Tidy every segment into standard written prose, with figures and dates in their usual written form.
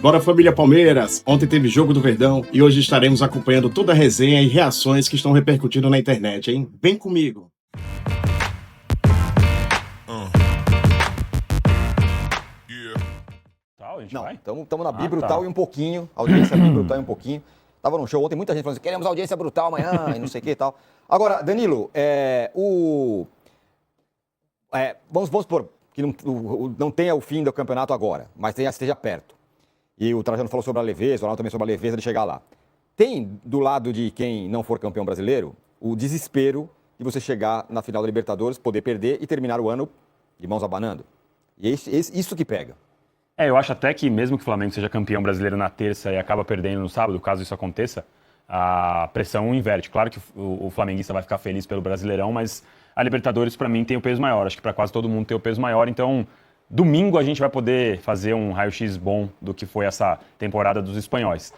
Bora, família Palmeiras! Ontem teve jogo do Verdão e hoje estaremos acompanhando toda a resenha e reações que estão repercutindo na internet, hein? Vem comigo! Não, estamos na Bi-Brutal e um pouquinho, audiência Bi-Brutal e um pouquinho. Tava num show ontem, muita gente falando assim, queremos audiência brutal amanhã e não sei o que e tal. Agora, Danilo, vamos supor que não tenha o fim do campeonato agora, mas esteja perto. E o Trajano falou sobre a leveza, o Ronaldo também sobre a leveza de chegar lá. Tem, do lado de quem não for campeão brasileiro, o desespero de você chegar na final da Libertadores, poder perder e terminar o ano de mãos abanando. E é isso que pega. Eu acho até que mesmo que o Flamengo seja campeão brasileiro na terça e acaba perdendo no sábado, caso isso aconteça, a pressão inverte. Claro que o flamenguista vai ficar feliz pelo Brasileirão, mas a Libertadores para mim tem o peso maior. Acho que para quase todo mundo tem o peso maior. Então, domingo a gente vai poder fazer um raio-x bom do que foi essa temporada dos espanhóis.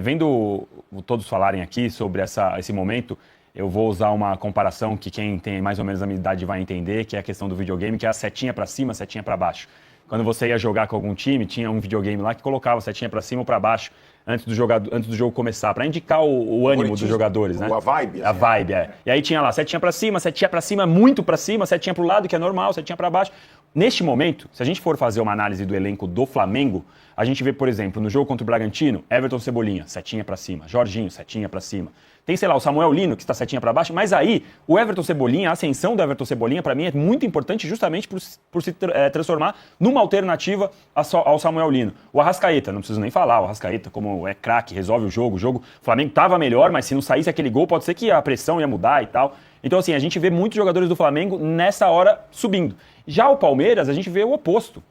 Vendo todos falarem aqui sobre esse momento, eu vou usar uma comparação que quem tem mais ou menos a minha idade vai entender, que é a questão do videogame, que é a setinha para cima, setinha para baixo. Quando você ia jogar com algum time, tinha um videogame lá que colocava setinha para cima ou para baixo antes do jogo começar, para indicar o ânimo dos jogadores, né? A vibe. A vibe, E aí tinha lá setinha para cima, muito para cima, setinha para o lado, que é normal, setinha para baixo. Neste momento, se a gente for fazer uma análise do elenco do Flamengo, a gente vê, por exemplo, no jogo contra o Bragantino, Everton Cebolinha, setinha para cima, Jorginho, setinha para cima. Tem, sei lá, o Samuel Lino, que está setinha para baixo, mas aí o Everton Cebolinha, a ascensão do Everton Cebolinha, para mim, é muito importante justamente por se transformar numa alternativa ao Samuel Lino. O Arrascaeta, não preciso nem falar, o Arrascaeta, como é craque, resolve o jogo. O Flamengo estava melhor, mas se não saísse aquele gol, pode ser que a pressão ia mudar e tal. Então, assim, a gente vê muitos jogadores do Flamengo nessa hora subindo. Já o Palmeiras, a gente vê o oposto.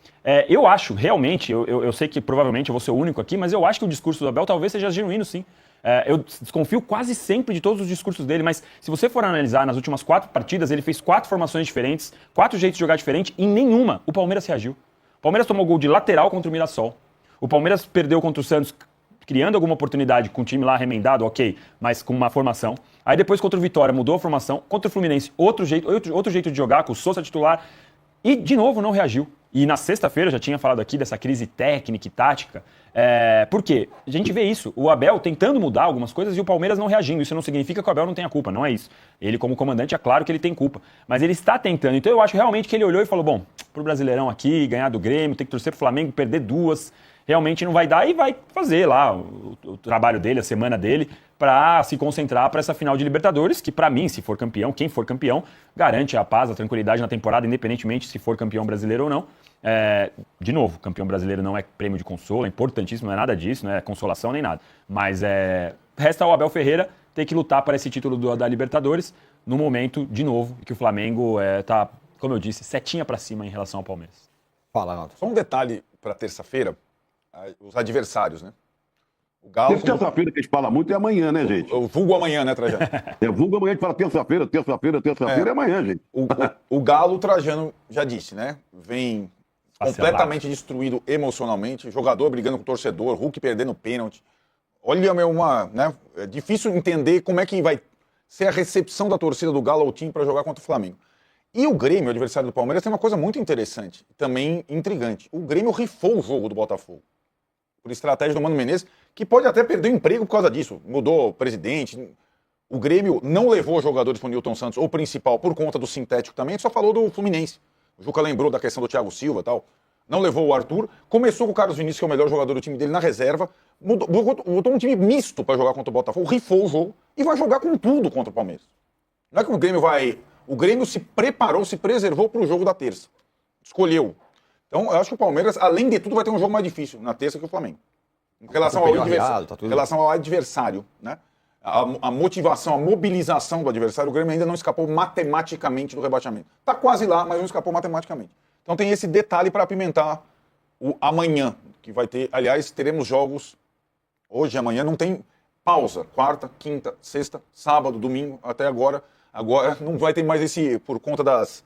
Eu acho, realmente, eu sei que provavelmente eu vou ser o único aqui, mas eu acho que o discurso do Abel talvez seja genuíno, sim. Eu desconfio quase sempre de todos os discursos dele, mas se você for analisar nas últimas 4 partidas, ele fez 4 formações diferentes, 4 jeitos de jogar diferentes, e em nenhuma o Palmeiras reagiu. O Palmeiras tomou gol de lateral contra o Mirassol. O Palmeiras perdeu contra o Santos, criando alguma oportunidade com o time lá remendado, ok, mas com uma formação. Aí depois contra o Vitória mudou a formação, contra o Fluminense outro jeito de jogar, com o Sousa titular, e de novo não reagiu. E na sexta-feira, já tinha falado aqui dessa crise técnica e tática. Por quê? A gente vê isso. O Abel tentando mudar algumas coisas e o Palmeiras não reagindo. Isso não significa que o Abel não tenha culpa, não é isso. Ele, como comandante, é claro que ele tem culpa. Mas ele está tentando. Então eu acho realmente que ele olhou e falou, bom, pro Brasileirão aqui, ganhar do Grêmio, tem que torcer pro Flamengo, perder 2, realmente não vai dar e vai fazer lá o trabalho dele, a semana dele, para se concentrar para essa final de Libertadores, que para mim, se for campeão, quem for campeão, garante a paz, a tranquilidade na temporada, independentemente se for campeão brasileiro ou não. De novo, campeão brasileiro não é prêmio de consolo, é importantíssimo, não é nada disso, não é consolação nem nada. Mas resta ao Abel Ferreira ter que lutar para esse título da Libertadores no momento, de novo, que o Flamengo tá, como eu disse, setinha para cima em relação ao Palmeiras. Fala, Ronaldo. Só um detalhe para terça-feira, os adversários, né? O Galo... Terça-feira que a gente fala muito é amanhã, né, gente? O vulgo amanhã, né, Trajano? Vulgo amanhã, a gente fala terça-feira é amanhã, gente. O Galo, o Trajano já disse, né? Vem completamente destruído emocionalmente, jogador brigando com o torcedor, Hulk perdendo pênalti. Olha, né? É difícil entender como é que vai ser a recepção da torcida do Galo ao time para jogar contra o Flamengo. E o Grêmio, o adversário do Palmeiras, tem uma coisa muito interessante, também intrigante. O Grêmio rifou o jogo do Botafogo, por estratégia do Mano Menezes, que pode até perder o emprego por causa disso. Mudou o presidente. O Grêmio não levou jogadores para o Nilton Santos, ou principal, por conta do sintético também, a gente só falou do Fluminense. O Juca lembrou da questão do Thiago Silva e tal. Não levou o Arthur. Começou com o Carlos Vinícius, que é o melhor jogador do time dele, na reserva. Botou um time misto para jogar contra o Botafogo, rifou o jogo e vai jogar com tudo contra o Palmeiras. Não é que o Grêmio vai... O Grêmio se preparou, se preservou para o jogo da terça. Escolheu. Então, eu acho que o Palmeiras, além de tudo, vai ter um jogo mais difícil na terça que o Flamengo. Em relação ao adversário, né? A motivação, a mobilização do adversário, o Grêmio ainda não escapou matematicamente do rebaixamento. Está quase lá, mas não escapou matematicamente. Então tem esse detalhe para apimentar o amanhã, que vai ter, aliás, teremos jogos hoje e amanhã, não tem pausa, quarta, quinta, sexta, sábado, domingo, até agora. Agora não vai ter mais esse, por conta das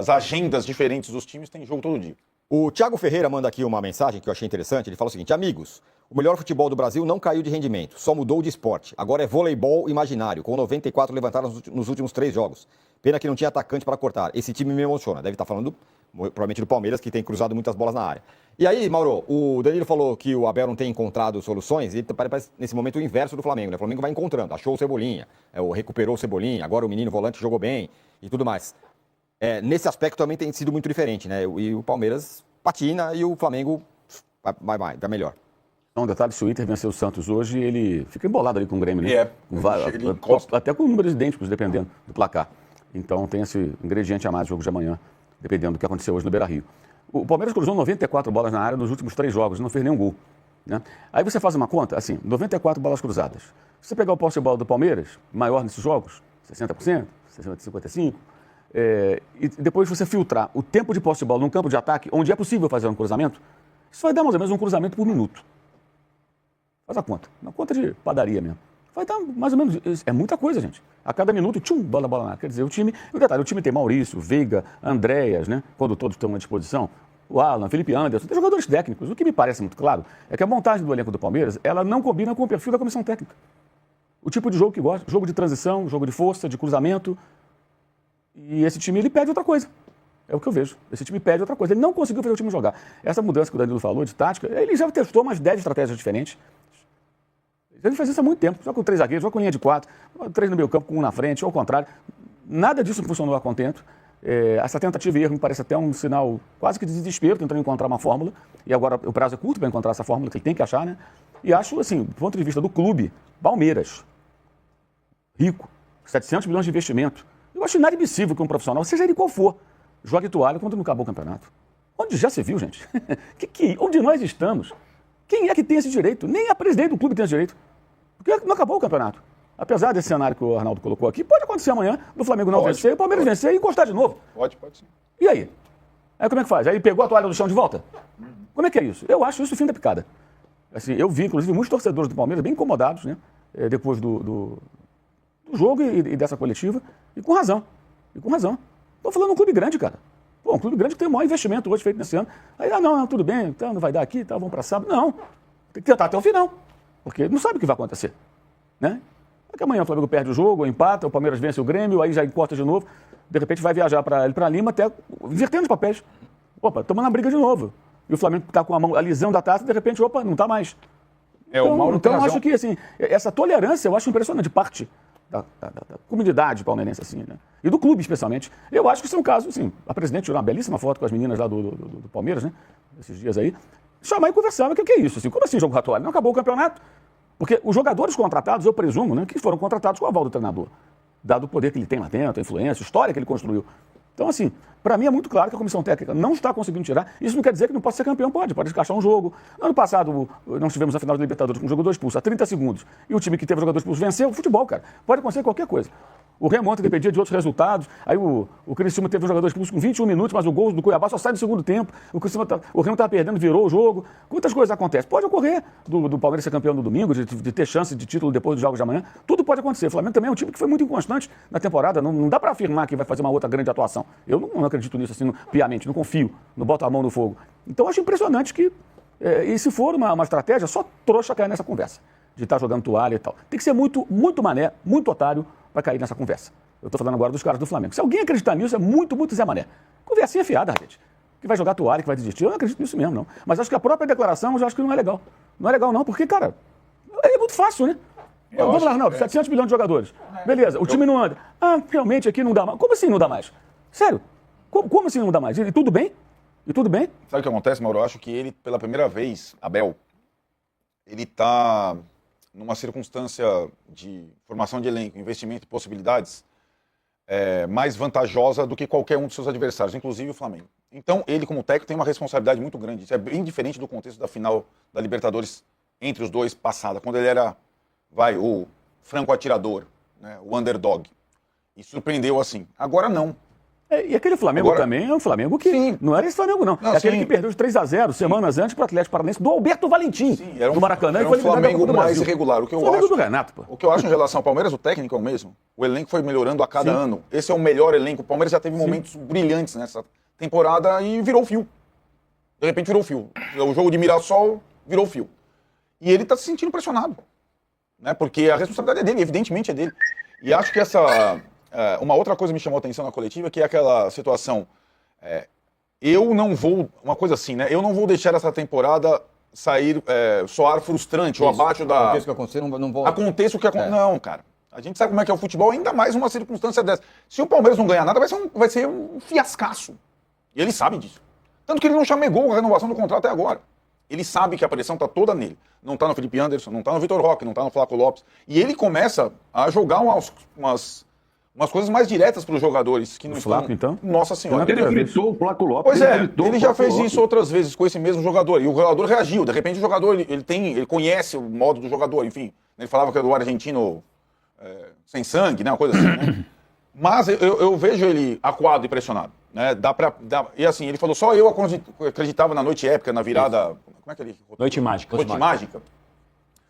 agendas diferentes dos times, tem jogo todo dia. O Thiago Ferreira manda aqui uma mensagem que eu achei interessante. Ele fala o seguinte: amigos, o melhor futebol do Brasil não caiu de rendimento, só mudou de esporte. Agora é voleibol imaginário, com 94 levantados nos últimos 3 jogos. Pena que não tinha atacante para cortar. Esse time me emociona. Deve estar falando provavelmente do Palmeiras, que tem cruzado muitas bolas na área. E aí, Mauro, o Danilo falou que o Abel não tem encontrado soluções, e parece nesse momento o inverso do Flamengo, né? O Flamengo vai encontrando, achou o Cebolinha, recuperou o Cebolinha, agora o menino volante jogou bem e tudo mais. Nesse aspecto também tem sido muito diferente, né? E o Palmeiras patina e o Flamengo vai melhor. Um detalhe, se o Inter vencer o Santos hoje, ele fica embolado ali com o Grêmio, né? Ele encosta. Até com números idênticos, dependendo do placar. Então tem esse ingrediente a mais no jogo de amanhã, dependendo do que aconteceu hoje no Beira-Rio. O Palmeiras cruzou 94 bolas na área nos últimos 3 jogos, não fez nenhum gol. Né? Aí você faz uma conta, assim, 94 bolas cruzadas. Se você pegar o posse de bola do Palmeiras, maior nesses jogos, 60%, 55%, e depois você filtrar o tempo de posse de bola num campo de ataque, onde é possível fazer um cruzamento, isso vai dar mais ou menos um cruzamento por minuto. Faz a conta, uma conta de padaria mesmo. Vai dar mais ou menos, é muita coisa, gente. A cada minuto, bola na área. Quer dizer, o time tem Maurício, Veiga, Andréas, né? Quando todos estão à disposição, o Alan, Felipe Anderson, tem jogadores técnicos. O que me parece muito claro é que a montagem do elenco do Palmeiras, ela não combina com o perfil da comissão técnica. O tipo de jogo que gosta, jogo de transição, jogo de força, de cruzamento. E esse time, ele pede outra coisa. É o que eu vejo. Esse time pede outra coisa. Ele não conseguiu fazer o time jogar. Essa mudança que o Danilo falou de tática, ele já testou umas 10 estratégias diferentes. Ele faz isso há muito tempo. Joga com 3 zagueiros, joga com linha de 4, 3 no meio campo, com 1 na frente, ou ao contrário. Nada disso funcionou a contento. Essa tentativa e erro me parece até um sinal quase que de desespero, tentando encontrar uma fórmula. E agora o prazo é curto para encontrar essa fórmula que ele tem que achar, né? E acho, assim, do ponto de vista do clube, Palmeiras, rico, 700 milhões de investimento. Eu acho inadmissível que um profissional, seja ele qual for, jogue toalha quando não acabou o campeonato. Onde já se viu, gente? Onde nós estamos? Quem é que tem esse direito? Nem a presidente do clube tem esse direito. Porque não acabou o campeonato. Apesar desse cenário que o Arnaldo colocou aqui, pode acontecer amanhã do Flamengo não vencer, o Palmeiras vencer e encostar de novo. Pode sim. E aí? Aí como é que faz? Aí pegou a toalha do chão de volta? Como é que é isso? Eu acho isso o fim da picada. Assim, eu vi, inclusive, muitos torcedores do Palmeiras bem incomodados, né? Depois do jogo e dessa coletiva. E com razão. Estou falando de um clube grande, cara. Pô, um clube grande que tem o maior investimento hoje feito nesse ano. Aí, não, tudo bem, então não vai dar aqui, vamos para sábado. Não, tem que tentar até o final. Porque não sabe o que vai acontecer. Né? Daqui amanhã o Flamengo perde o jogo, ou empata, o Palmeiras vence o Grêmio, aí já encosta de novo. De repente vai viajar para Lima, até invertendo os papéis. Opa, estamos na briga de novo. E o Flamengo está com a mão alisando a taça, de repente, opa, não está mais. Então acho que assim, essa tolerância eu acho impressionante, de parte da comunidade palmeirense, assim, né? E do clube, especialmente. Eu acho que isso é um caso, assim, a presidente tirou uma belíssima foto com as meninas lá do Palmeiras, né? Esses dias aí. Chamar e conversar, mas o que é isso? Assim, como assim jogo ratuário? Não acabou o campeonato? Porque os jogadores contratados, eu presumo, né, que foram contratados com o aval do treinador. Dado o poder que ele tem lá dentro, a influência, a história que ele construiu. Então, assim, para mim é muito claro que a comissão técnica não está conseguindo tirar. Isso não quer dizer que não possa ser campeão, pode descachar um jogo. Ano passado, nós tivemos a final da Libertadores com um jogador expulso a 30 segundos. E o time que teve o jogador expulso venceu o futebol, cara. Pode acontecer qualquer coisa. O Remo ontem dependia de outros resultados. Aí o Criciúma teve um jogador expulso com 21 minutos, mas o gol do Cuiabá só sai no segundo tempo. O Remo estava perdendo, virou o jogo. Quantas coisas acontecem? Pode ocorrer do Palmeiras ser campeão no domingo, de ter chance de título depois dos jogos de amanhã. Tudo pode acontecer. O Flamengo também é um time que foi muito inconstante na temporada. Não dá para afirmar que vai fazer uma outra grande atuação. Eu não acredito nisso assim, piamente, não confio, não boto a mão no fogo. Então eu acho impressionante que, e se for uma estratégia, só trouxa cair nessa conversa. De estar jogando toalha e tal. Tem que ser muito mané, muito otário para cair nessa conversa. Eu estou falando agora dos caras do Flamengo. Se alguém acreditar nisso, é muito Zé Mané. Conversinha fiada, gente. Que vai jogar toalha, que vai desistir. Eu não acredito nisso mesmo, não. Mas acho que a própria declaração, eu já acho que não é legal. Não é legal, não, porque, cara, é muito fácil, né? Vamos lá, Arnaldo, 700 milhões de jogadores. Beleza, o time não anda. Realmente aqui não dá mais. Como assim não dá mais? Sério? Como assim não dá mais? E tudo bem? E tudo bem? Sabe o que acontece, Mauro? Eu acho que ele, pela primeira vez, Abel, ele está numa circunstância de formação de elenco, investimento e possibilidades mais vantajosa do que qualquer um dos seus adversários, inclusive o Flamengo. Então, ele, como técnico, tem uma responsabilidade muito grande. Isso é bem diferente do contexto da final da Libertadores entre os dois passada, quando ele era, o franco atirador, né, o underdog. E surpreendeu assim. Agora não. E aquele Flamengo também é um Flamengo que sim. Não era esse Flamengo, não. É aquele que perdeu de 3-0 semanas antes para o Atlético Paranaense do Alberto Valentim, do Maracanã. Era um Flamengo mais irregular. Do Renato, pô. O que eu acho em relação ao Palmeiras, o técnico é o mesmo. O elenco foi melhorando a cada ano. Esse é o melhor elenco. O Palmeiras já teve momentos brilhantes nessa temporada e virou fio. De repente virou fio. O jogo de Mirassol virou fio. E ele está se sentindo pressionado. Né? Porque a responsabilidade é dele, evidentemente é dele. E acho que uma outra coisa me chamou a atenção na coletiva, que é aquela situação, eu não vou, uma coisa assim, né? Eu não vou deixar essa temporada soar frustrante ou abaixo da... Aconteça o que acontecer, não vou... Aconteça o que acontecer. Não, cara. A gente sabe como é que é o futebol, ainda mais uma circunstância dessa. Se o Palmeiras não ganhar nada, vai ser um fiascaço. E ele sabe disso. Tanto que ele não chamegou a renovação do contrato até agora. Ele sabe que a pressão está toda nele. Não está no Felipe Anderson, não está no Vitor Roque, não está no Flávio Lopes. E ele começa a jogar umas coisas mais diretas para os jogadores que não estão... Flávio, então? Nossa Senhora. Ele gritou o Flaco Lopes. Pois é, gritou ele o já Flaco fez Lopes. isso outras vezes com esse mesmo jogador. E o jogador reagiu. De repente o jogador, ele conhece o modo do jogador, enfim. Ele falava que era do argentino sem sangue, né? Uma coisa assim, né? Mas eu vejo ele acuado e pressionado. Né? E assim, ele falou, só eu acreditava na noite épica, na virada... Como é que ele... Noite mágica. Noite mágica.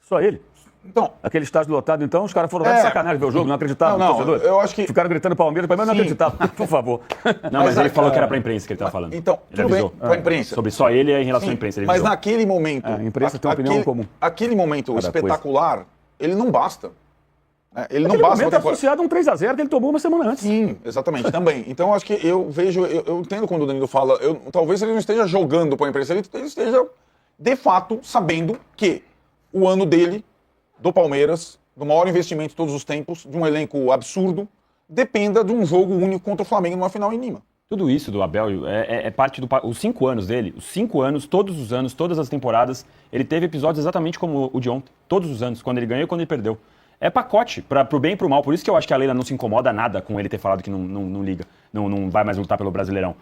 Só ele. Então... Aquele estádio lotado, então, os caras foram lá de sacanagem ver o jogo, não acreditavam Não, no torcedor? eu acho que... Ficaram gritando Palmeiras, mas não Sim. acreditavam, por favor. Não, mas ele falou que era pra imprensa que ele tava falando. Então, ele tudo bem, avisou. pra imprensa. Sobre só ele em relação Sim, à imprensa. Ele mas avisou. naquele momento... A imprensa tem uma opinião comum. Aquele momento Cada espetacular, ele não basta. Né? Ele não Aquele basta... momento é associado a um 3-0 que ele tomou uma semana antes. Sim, exatamente, também. Então, acho que eu entendo quando o Danilo fala, talvez ele não esteja jogando para a imprensa, ele esteja, de fato, sabendo que o ano dele, do Palmeiras, do maior investimento de todos os tempos, de um elenco absurdo, dependa de um jogo único contra o Flamengo numa final em Lima. Tudo isso do Abel é parte os 5 anos dele. Os 5 anos, todos os anos, todas as temporadas, ele teve episódios exatamente como o de ontem. Todos os anos, quando ele ganhou e quando ele perdeu. É pacote, pro bem e pro mal. Por isso que eu acho que a Leila não se incomoda nada com ele ter falado que não liga, não vai mais lutar pelo Brasileirão.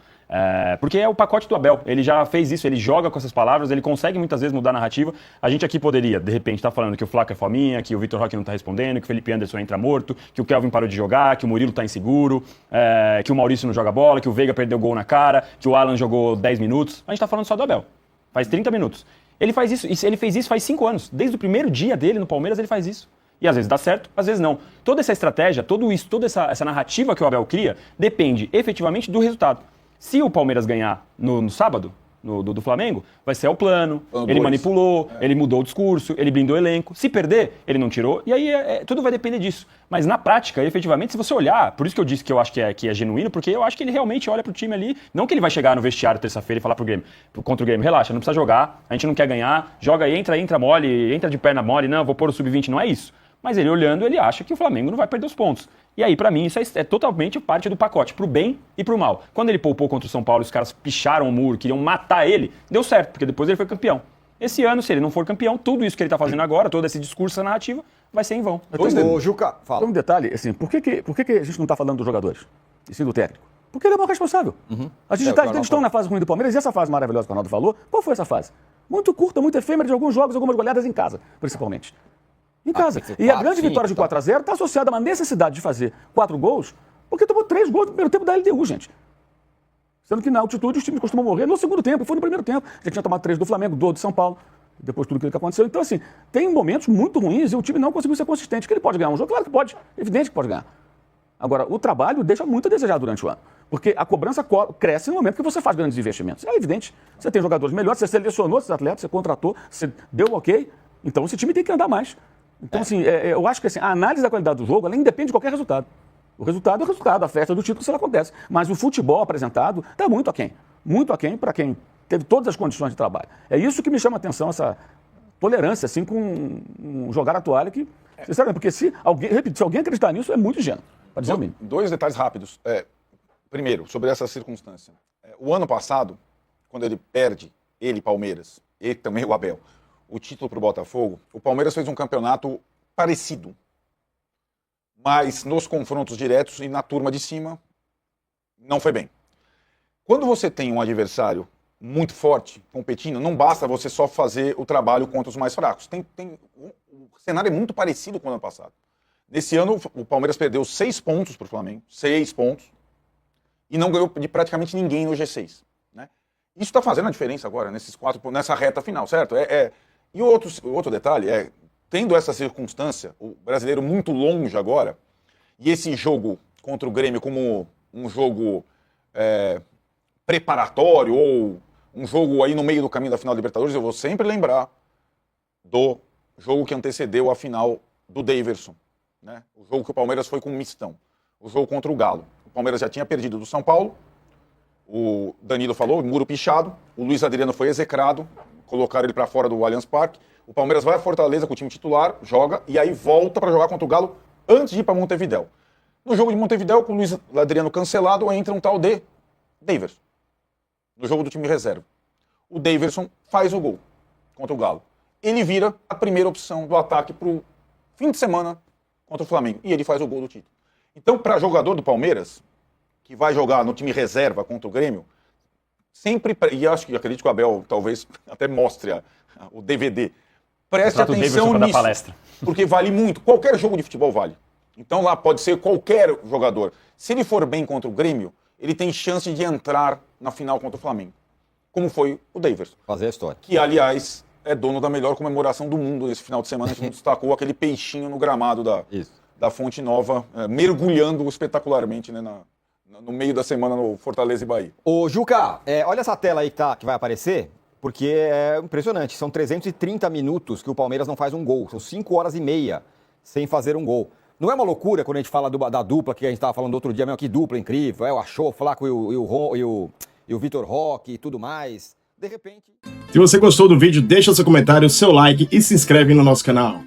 Porque é o pacote do Abel. Ele já fez isso, ele joga com essas palavras, ele consegue muitas vezes mudar a narrativa. A gente aqui poderia, de repente, estar falando que o Flaco é fominha, que o Vitor Roque não tá respondendo, que o Felipe Anderson entra morto, que o Kelvin parou de jogar, que o Murilo tá inseguro, que o Maurício não joga bola, que o Veiga perdeu gol na cara, que o Alan jogou 10 minutos. A gente tá falando só do Abel. Faz 30 minutos. Ele faz isso, ele fez isso faz 5 anos. Desde o primeiro dia dele no Palmeiras, ele faz isso. E às vezes dá certo, às vezes não. Toda essa estratégia, tudo isso, toda essa narrativa que o Abel cria, depende efetivamente do resultado. Se o Palmeiras ganhar no sábado, do Flamengo, vai ser o plano, ele manipulou, ele mudou o discurso, ele blindou o elenco. Se perder, ele não tirou, e aí tudo vai depender disso. Mas na prática, efetivamente, se você olhar, por isso que eu disse que eu acho que é genuíno, porque eu acho que ele realmente olha pro time ali, não que ele vai chegar no vestiário terça-feira e falar pro Grêmio, contra o Grêmio, relaxa, não precisa jogar, a gente não quer ganhar, joga aí, entra mole, entra de perna mole, não, vou pôr o sub-20, não é isso. Mas ele olhando, ele acha que o Flamengo não vai perder os pontos. E aí, pra mim, isso é totalmente parte do pacote, pro bem e pro mal. Quando ele poupou contra o São Paulo, os caras picharam o muro, queriam matar ele, deu certo, porque depois ele foi campeão. Esse ano, se ele não for campeão, tudo isso que ele tá fazendo agora, todo esse discurso, essa narrativa, vai ser em vão. Ô, Juca, fala. Um detalhe, assim, por que a gente não está falando dos jogadores, e sim do técnico? Porque ele é o maior responsável. Eles estão na fase ruim do Palmeiras, e essa fase maravilhosa que o Ronaldo falou, qual foi essa fase? Muito curta, muito efêmera, de alguns jogos, algumas goleadas em casa, principalmente. Em casa. E a grande vitória de 4-0 está associada a uma necessidade de fazer 4 gols, porque tomou 3 gols no primeiro tempo da LDU, gente. Sendo que na altitude os times costumam morrer no segundo tempo, e foi no primeiro tempo. Já tinha tomado 3 do Flamengo, 2 do São Paulo, depois de tudo aquilo que aconteceu. Então, assim, tem momentos muito ruins e o time não conseguiu ser consistente. Que ele pode ganhar um jogo? Claro que pode. Evidente que pode ganhar. Agora, o trabalho deixa muito a desejar durante o ano. Porque a cobrança cresce no momento que você faz grandes investimentos. É evidente. Você tem jogadores melhores, você selecionou esses atletas, você contratou, você deu ok. Então, esse time tem que andar mais. Então, assim, eu acho que assim, a análise da qualidade do jogo, ela independe de qualquer resultado. O resultado é o resultado, a festa do título, se ela acontece. Mas o futebol apresentado está muito aquém. Muito aquém para quem teve todas as condições de trabalho. É isso que me chama a atenção, essa tolerância, assim, com um jogar a toalha que... Sinceramente, porque se alguém acreditar nisso, é muito ingênuo. Para dizer o mínimo. 2 detalhes rápidos. Primeiro, sobre essa circunstância. O ano passado, quando ele perde, Palmeiras, e também o Abel, o título para o Botafogo, o Palmeiras fez um campeonato parecido. Mas nos confrontos diretos e na turma de cima, não foi bem. Quando você tem um adversário muito forte, competindo, não basta você só fazer o trabalho contra os mais fracos. O cenário é muito parecido com o ano passado. Nesse ano, o Palmeiras perdeu 6 pontos para o Flamengo, 6 pontos, e não ganhou de praticamente ninguém no G6. Né? Isso está fazendo a diferença agora, nessa reta final, certo? E outro detalhe tendo essa circunstância, o brasileiro muito longe agora, e esse jogo contra o Grêmio como um jogo preparatório, ou um jogo aí no meio do caminho da final da Libertadores, eu vou sempre lembrar do jogo que antecedeu a final do Daverson. Né? O jogo que o Palmeiras foi com um mistão. O jogo contra o Galo. O Palmeiras já tinha perdido do São Paulo, O Danilo falou, muro pichado, o Luiz Adriano foi execrado, colocaram ele para fora do Allianz Parque. O Palmeiras vai a Fortaleza com o time titular, joga e aí volta para jogar contra o Galo antes de ir para Montevidéu. No jogo de Montevidéu, com o Luiz Adriano cancelado, entra um tal de Daverson, no jogo do time reserva. O Daverson faz o gol contra o Galo. Ele vira a primeira opção do ataque para o fim de semana contra o Flamengo. E ele faz o gol do título. Então, para jogador do Palmeiras, que vai jogar no time reserva contra o Grêmio, sempre, e acredito que o Abel talvez até mostre o DVD, preste atenção nisso, palestra. porque vale muito. Qualquer jogo de futebol vale. Então lá pode ser qualquer jogador. Se ele for bem contra o Grêmio, ele tem chance de entrar na final contra o Flamengo. Como foi o Daverson. Fazer a história. Que, aliás, é dono da melhor comemoração do mundo nesse final de semana. A gente destacou aquele peixinho no gramado da Fonte Nova, mergulhando espetacularmente, né, no meio da semana no Fortaleza e Bahia. Ô, Juca, olha essa tela aí que vai aparecer, porque é impressionante. São 330 minutos que o Palmeiras não faz um gol. São 5 horas e meia sem fazer um gol. Não é uma loucura quando a gente fala da dupla que a gente estava falando outro dia, que dupla incrível, o Achou, Flaco e o Vitor Roque e tudo mais. De repente... Se você gostou do vídeo, deixa seu comentário, seu like e se inscreve no nosso canal.